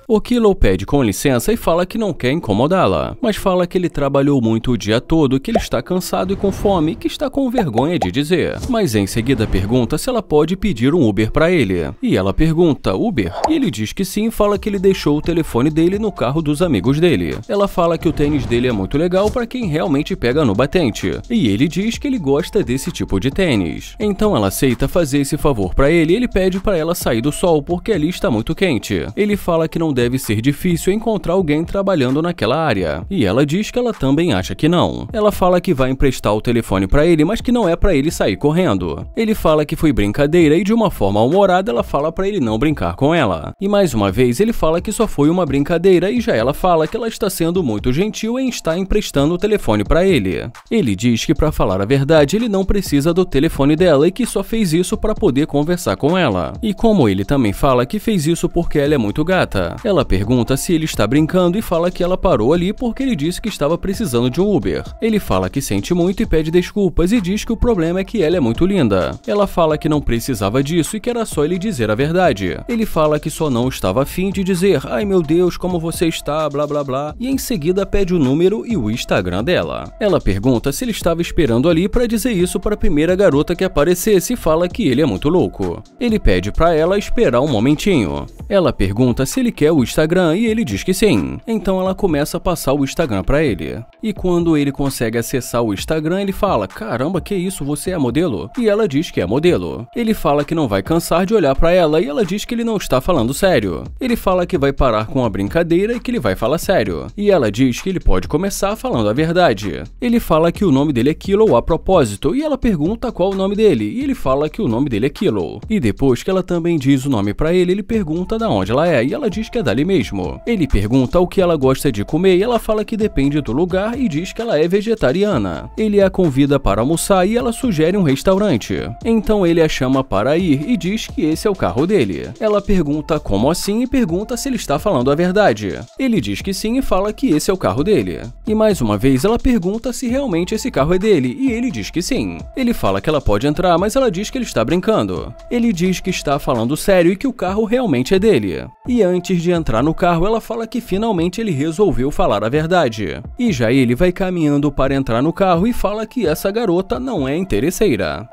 O Kilo pede com licença e fala que não quer incomodá-la, mas fala que ele trabalhou muito o dia todo, que ele está cansado e com fome e que está com vergonha de dizer. Mas em seguida pergunta se ela pode pedir um Uber para ele. E ela pergunta, Uber? E ele diz que sim e fala que ele deixou o telefone dele no carro dos amigos dele. Ela fala que o tênis dele é muito legal para quem realmente pega no batente. E ele diz que ele gosta desse tipo de tênis. Então ela aceita fazer esse favor para ele e ele pede para ela sair do sol porque ali está muito quente. Ele fala que não deve ser difícil encontrar alguém trabalhando naquela área. E ela diz que ela também acha que não. Ela fala que vai emprestar o telefone para ele, mas que não é para ele sair correndo. Ele fala que foi brincadeira e de uma forma mal-humorada ela fala para ele não brincar com ela. E mais uma vez ele fala que só foi uma brincadeira e já ela fala que ela está sendo muito gentil em estar emprestando o telefone para ele. Ele diz que para falar a verdade ele não precisa do telefone dela e que só fez isso para poder conversar com ela. E como ele também fala que fez isso porque ela é muito gata, ela pergunta se ele está brincando e fala que ela parou ali porque ele disse que estava precisando de um Uber. Ele fala que sente muito e pede desculpas e diz que o problema é que ela é muito linda. Ela fala que não precisava disso e que era só ele dizer a verdade. Ele fala que só não estava afim de dizer ai meu Deus, como você está, blá blá blá, e em seguida pede o número e o Instagram dela. Ela pergunta se ele estava esperando ali para dizer isso para a primeira garota que aparecesse e fala que ele é muito louco. Ele pede para ela esperar um momentinho. Ela pergunta se ele quer o Instagram e ele diz que sim. Então ela começa a passar o Instagram para ele. E quando ele consegue acessar o Instagram, ele fala, caramba, que isso, você é modelo? E ela diz que é modelo. Ele fala que não vai cansar de olhar para ela e ela diz que ele não está falando sério. Ele fala que vai parar com a brincadeira e que ele vai falar sério. E ela diz que ele pode começar falando a verdade. Ele fala que o nome dele é Kilo a propósito e ela pergunta qual o nome dele e ele fala que o nome dele é Kilo. E depois que ela também diz o nome para ele pergunta da onde ela é e ela diz que é dali mesmo. Ele pergunta o que ela gosta de comer e ela fala que depende do lugar e diz que ela é vegetariana. Ele a convida para almoçar e ela sugere um restaurante. Então ele a chama para ir e diz que esse é o carro dele. Ela pergunta como assim e pergunta se ele está falando a verdade. Ele diz que sim e fala que esse é o carro dele. E mais uma vez ela pergunta se realmente esse carro é dele e ele diz que sim. Ele fala que ela pode entrar, mas ela diz que ele está brincando. Ele diz que está falando sério e que o carro realmente é dele. E antes de entrar no carro, ela fala que finalmente ele resolveu falar a verdade. E já ele vai caminhando para entrar no carro e fala que essa garota não é interesseira.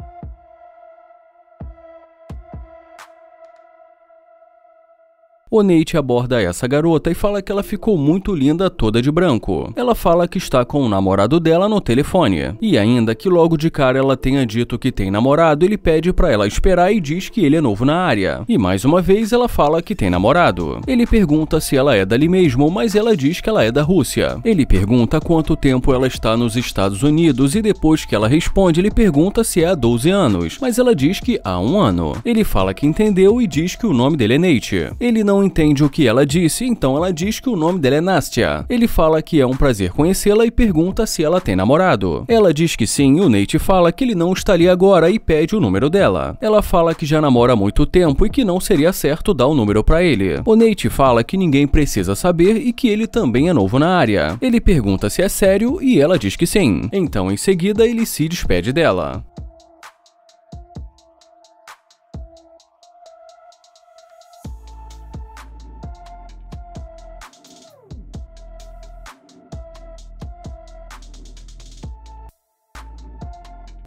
O Nate aborda essa garota e fala que ela ficou muito linda toda de branco. Ela fala que está com o namorado dela no telefone. E ainda que logo de cara ela tenha dito que tem namorado, ele pede pra ela esperar e diz que ele é novo na área. E mais uma vez ela fala que tem namorado. Ele pergunta se ela é dali mesmo, mas ela diz que ela é da Rússia. Ele pergunta quanto tempo ela está nos Estados Unidos e depois que ela responde, ele pergunta se é há 12 anos, mas ela diz que há 1 ano. Ele fala que entendeu e diz que o nome dele é Nate. Ele não entende o que ela disse, então ela diz que o nome dela é Nastya. Ele fala que é um prazer conhecê-la e pergunta se ela tem namorado. Ela diz que sim e o Nate fala que ele não está ali agora e pede o número dela. Ela fala que já namora há muito tempo e que não seria certo dar o número pra ele. O Nate fala que ninguém precisa saber e que ele também é novo na área. Ele pergunta se é sério e ela diz que sim. Então em seguida ele se despede dela.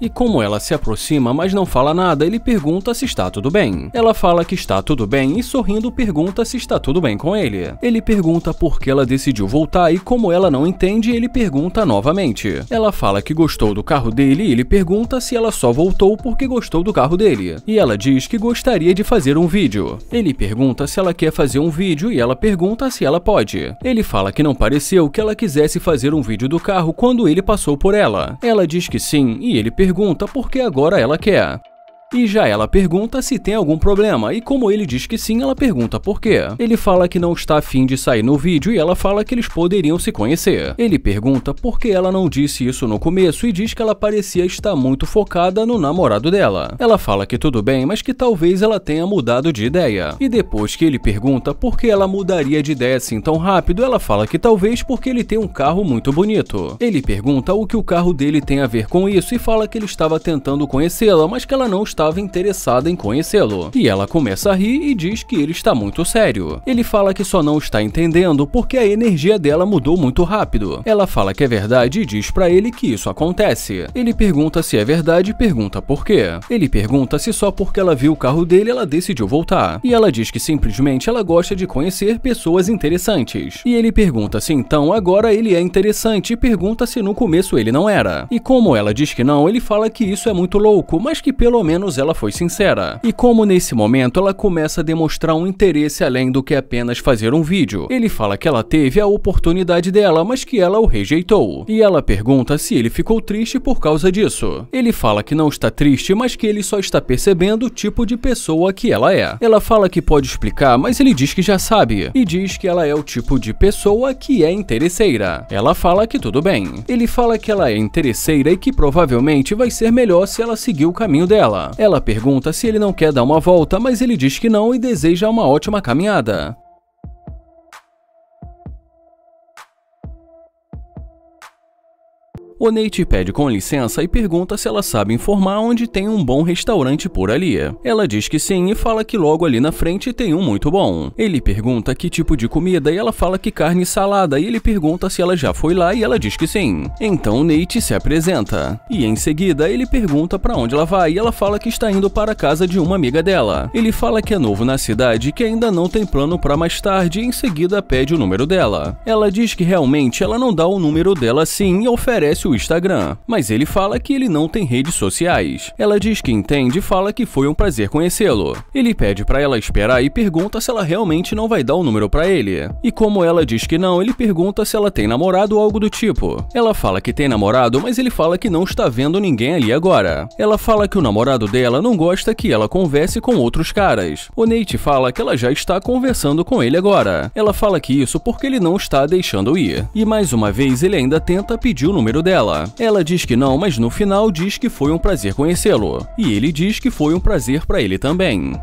E como ela se aproxima, mas não fala nada, ele pergunta se está tudo bem. Ela fala que está tudo bem e sorrindo pergunta se está tudo bem com ele. Ele pergunta por que ela decidiu voltar e como ela não entende, ele pergunta novamente. Ela fala que gostou do carro dele e ele pergunta se ela só voltou porque gostou do carro dele. E ela diz que gostaria de fazer um vídeo. Ele pergunta se ela quer fazer um vídeo e ela pergunta se ela pode. Ele fala que não pareceu que ela quisesse fazer um vídeo do carro quando ele passou por ela. Ela diz que sim e ele pergunta por que agora ela quer. E já ela pergunta se tem algum problema, e como ele diz que sim, ela pergunta por quê. Ele fala que não está afim de sair no vídeo e ela fala que eles poderiam se conhecer. Ele pergunta por que ela não disse isso no começo e diz que ela parecia estar muito focada no namorado dela. Ela fala que tudo bem, mas que talvez ela tenha mudado de ideia. E depois que ele pergunta por que ela mudaria de ideia assim tão rápido, ela fala que talvez porque ele tem um carro muito bonito. Ele pergunta o que o carro dele tem a ver com isso e fala que ele estava tentando conhecê-la, mas que ela não está estava interessada em conhecê-lo. E ela começa a rir e diz que ele está muito sério. Ele fala que só não está entendendo porque a energia dela mudou muito rápido. Ela fala que é verdade e diz pra ele que isso acontece. Ele pergunta se é verdade e pergunta por quê. Ele pergunta se só porque ela viu o carro dele ela decidiu voltar. E ela diz que simplesmente ela gosta de conhecer pessoas interessantes. E ele pergunta se então agora ele é interessante e pergunta se no começo ele não era. E como ela diz que não, ele fala que isso é muito louco, mas que pelo menos ela foi sincera. E como nesse momento ela começa a demonstrar um interesse além do que apenas fazer um vídeo. Ele fala que ela teve a oportunidade dela, mas que ela o rejeitou. E ela pergunta se ele ficou triste por causa disso. Ele fala que não está triste, mas que ele só está percebendo o tipo de pessoa que ela é. Ela fala que pode explicar, mas ele diz que já sabe. E diz que ela é o tipo de pessoa que é interesseira. Ela fala que tudo bem. Ele fala que ela é interesseira e que provavelmente vai ser melhor se ela seguir o caminho dela. Ela pergunta se ele não quer dar uma volta, mas ele diz que não e deseja uma ótima caminhada. O Nate pede com licença e pergunta se ela sabe informar onde tem um bom restaurante por ali. Ela diz que sim e fala que logo ali na frente tem um muito bom. Ele pergunta que tipo de comida e ela fala que carne e salada e ele pergunta se ela já foi lá e ela diz que sim. Então o Nate se apresenta. E em seguida ele pergunta pra onde ela vai e ela fala que está indo para a casa de uma amiga dela. Ele fala que é novo na cidade e que ainda não tem plano pra mais tarde e em seguida pede o número dela. Ela diz que realmente ela não dá o número dela sim e oferece o Instagram, mas ele fala que ele não tem redes sociais. Ela diz que entende e fala que foi um prazer conhecê-lo. Ele pede pra ela esperar e pergunta se ela realmente não vai dar o número pra ele. E como ela diz que não, ele pergunta se ela tem namorado ou algo do tipo. Ela fala que tem namorado, mas ele fala que não está vendo ninguém ali agora. Ela fala que o namorado dela não gosta que ela converse com outros caras. O Nate fala que ela já está conversando com ele agora. Ela fala que isso porque ele não está deixando ir. E mais uma vez ele ainda tenta pedir o número dela. Ela diz que não, mas no final diz que foi um prazer conhecê-lo. E ele diz que foi um prazer para ele também.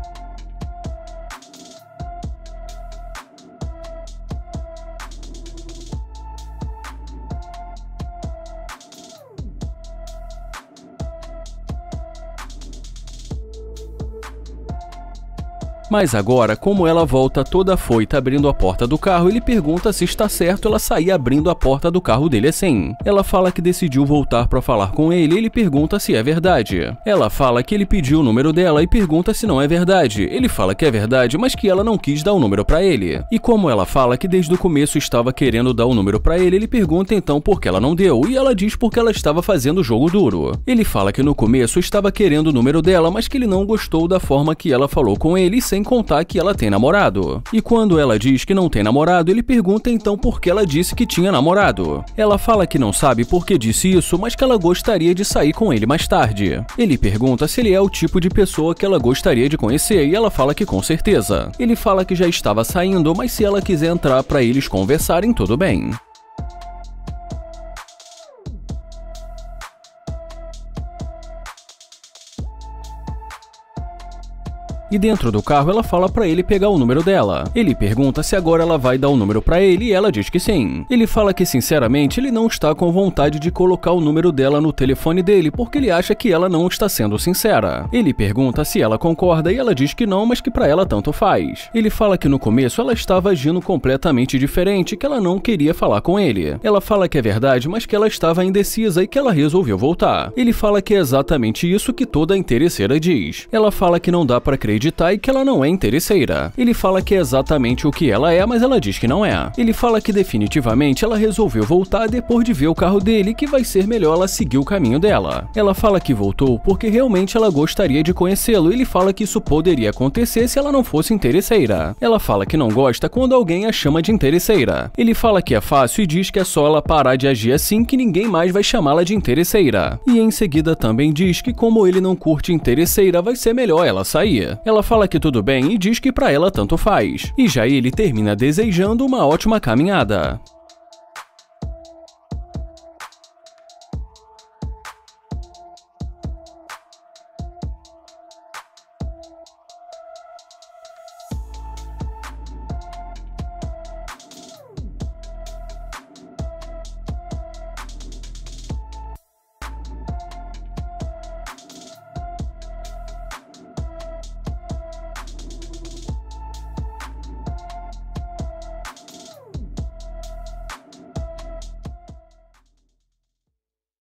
Mas agora, como ela volta toda afoita abrindo a porta do carro, ele pergunta se está certo ela sair abrindo a porta do carro dele assim. Ela fala que decidiu voltar para falar com ele e ele pergunta se é verdade. Ela fala que ele pediu o número dela e pergunta se não é verdade. Ele fala que é verdade, mas que ela não quis dar o número para ele. E como ela fala que desde o começo estava querendo dar o número para ele pergunta então por que ela não deu, e ela diz porque ela estava fazendo jogo duro. Ele fala que no começo estava querendo o número dela, mas que ele não gostou da forma que ela falou com ele, sem contar que ela tem namorado. E quando ela diz que não tem namorado, ele pergunta então por que ela disse que tinha namorado. Ela fala que não sabe por que disse isso, mas que ela gostaria de sair com ele mais tarde. Ele pergunta se ele é o tipo de pessoa que ela gostaria de conhecer e ela fala que com certeza. Ele fala que já estava saindo, mas se ela quiser entrar para eles conversarem, tudo bem. E dentro do carro ela fala pra ele pegar o número dela. Ele pergunta se agora ela vai dar o número pra ele e ela diz que sim. Ele fala que sinceramente ele não está com vontade de colocar o número dela no telefone dele porque ele acha que ela não está sendo sincera. Ele pergunta se ela concorda e ela diz que não, mas que pra ela tanto faz. Ele fala que no começo ela estava agindo completamente diferente, que ela não queria falar com ele. Ela fala que é verdade, mas que ela estava indecisa e que ela resolveu voltar. Ele fala que é exatamente isso que toda interesseira diz. Ela fala que não dá pra acreditar e que ela não é interesseira. Ele fala que é exatamente o que ela é, mas ela diz que não é. Ele fala que definitivamente ela resolveu voltar depois de ver o carro dele e que vai ser melhor ela seguir o caminho dela. Ela fala que voltou porque realmente ela gostaria de conhecê-lo e ele fala que isso poderia acontecer se ela não fosse interesseira. Ela fala que não gosta quando alguém a chama de interesseira. Ele fala que é fácil e diz que é só ela parar de agir assim que ninguém mais vai chamá-la de interesseira. E em seguida também diz que como ele não curte interesseira, vai ser melhor ela sair. Ela fala que tudo bem e diz que pra ela tanto faz. E já ele termina desejando uma ótima caminhada.